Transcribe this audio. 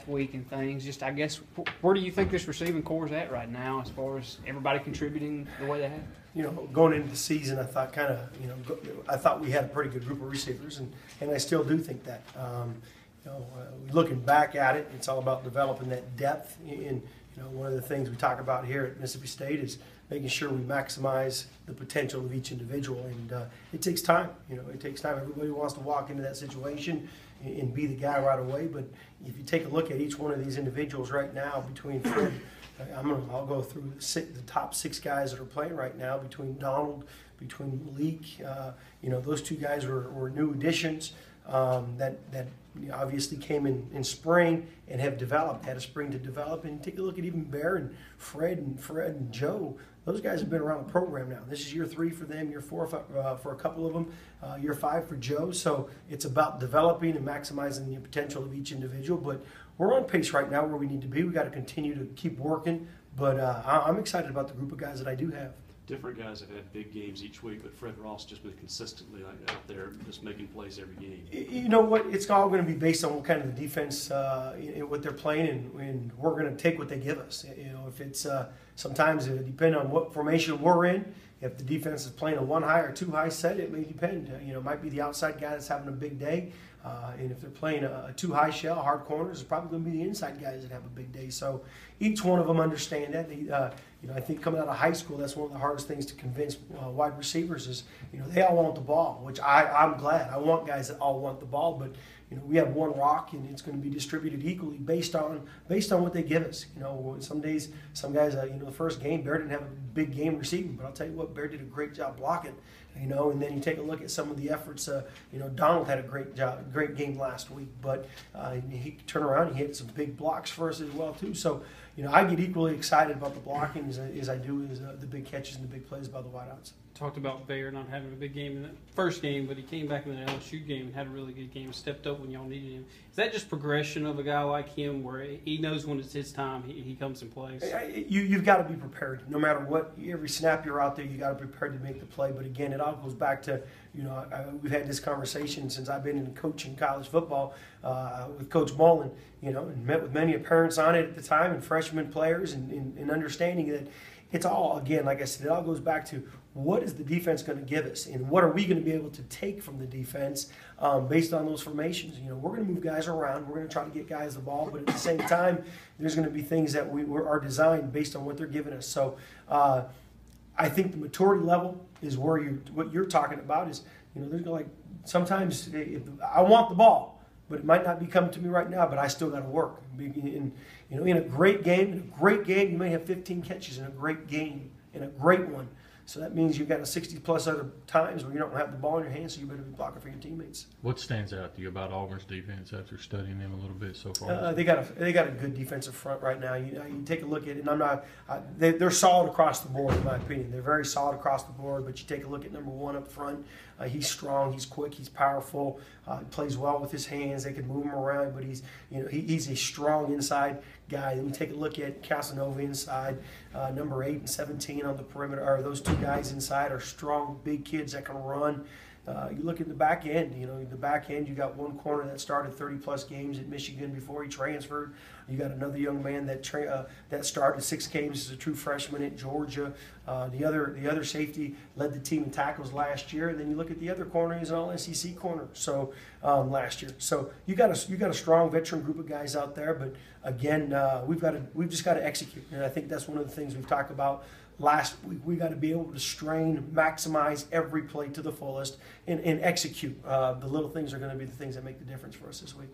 week and things. Just, I guess, where do you think this receiving core is at right now as far as everybody contributing the way they have? You know, going into the season, I thought I thought we had a pretty good group of receivers, and I still do think that. Looking back at it, it's all about developing that depth. And one of the things we talk about here at Mississippi State is making sure we maximize the potential of each individual, and it takes time. It takes time. Everybody wants to walk into that situation and be the guy right away, but if you take a look at each one of these individuals right now, between Fred, I'll go through the top 6 guys that are playing right now, between Donald, between Malik. Those 2 guys were new additions that obviously came in spring and have developed, had a spring to develop. And take a look at even Bear and Fred and Joe. Those guys have been around the program now. This is year 3 for them, year 4 for a couple of them, year 5 for Joe. So it's about developing and maximizing the potential of each individual. But we're on pace right now where we need to be. We got to continue to keep working. But I'm excited about the group of guys that I do have. Different guys have had big games each week, but Fred Ross just been consistently out there, just making plays every game. You know what? It's all going to be based on what kind of the defense, what they're playing, and we're going to take what they give us. If it's sometimes it depends on what formation we're in. If the defense is playing a 1 high or 2 high set, it may depend. It might be the outside guy that's having a big day. And if they're playing a 2 high shell, hard corners, it's probably going to be the inside guys that have a big day. So each one of them understand that. I think coming out of high school, that's one of the hardest things to convince wide receivers is, they all want the ball, which I'm glad. I want guys that all want the ball, but we have one rock and it's going to be distributed equally based on what they give us. Some days, some guys, the first game, Bear didn't have a big game receiving, but I'll tell you what, Bear did a great job blocking. And then you take a look at some of the efforts. Donald had a great game last week, but he turned around and he hit some big blocks for us as well too. So I get equally excited about the blocking as I do as the big catches and the big plays by the wideouts. Talked about Bear not having a big game in the first game, but he came back in the LSU game and had a really good game, stepped up when y'all needed him. Is that just progression of a guy like him where he knows when it's his time, he comes and plays? You've got to be prepared. No matter what, every snap you're out there, you got to be prepared to make the play. But again, it all goes back to, we've had this conversation since I've been in coaching college football with Coach Mullen, and met with many parents on it at the time and freshman players and understanding that it's all, again, like I said, it all goes back to what is the defense going to give us and what are we going to be able to take from the defense based on those formations. We're going to move guys around. We're going to try to get guys the ball, but at the same time, there's going to be things that are designed based on what they're giving us. So I think the maturity level is where what you're talking about is, there's like sometimes I want the ball, but it might not be coming to me right now, but I still got to work. In a great game, you may have 15 catches in a great game, in a great one. So that means you've got a 60-plus other times where you don't have the ball in your hands, so you better be blocking for your teammates. What stands out to you about Auburn's defense after studying them a little bit so far? They got a good defensive front right now. You take a look at it, and they're solid across the board in my opinion. They're very solid across the board. But you take a look at number 1 up front. He's strong, he's quick, he's powerful. He plays well with his hands. They can move him around, but he's a strong inside guy. Then you take a look at Casanova inside. Number 8 and 17 on the perimeter. Those 2 guys inside are strong, big kids that can run. You look at the back end. The back end, you got one corner that started 30-plus games at Michigan before he transferred. You got another young man that started 6 games as a true freshman at Georgia. The other safety led the team in tackles last year. And then you look at the other corner; he's an All-SEC corner. So last year, so you got a strong veteran group of guys out there. But again, we've just got to execute, and I think that's one of the things we've talked about. Last week, we got to be able to strain, maximize every play to the fullest, and execute. The little things are going to be the things that make the difference for us this week.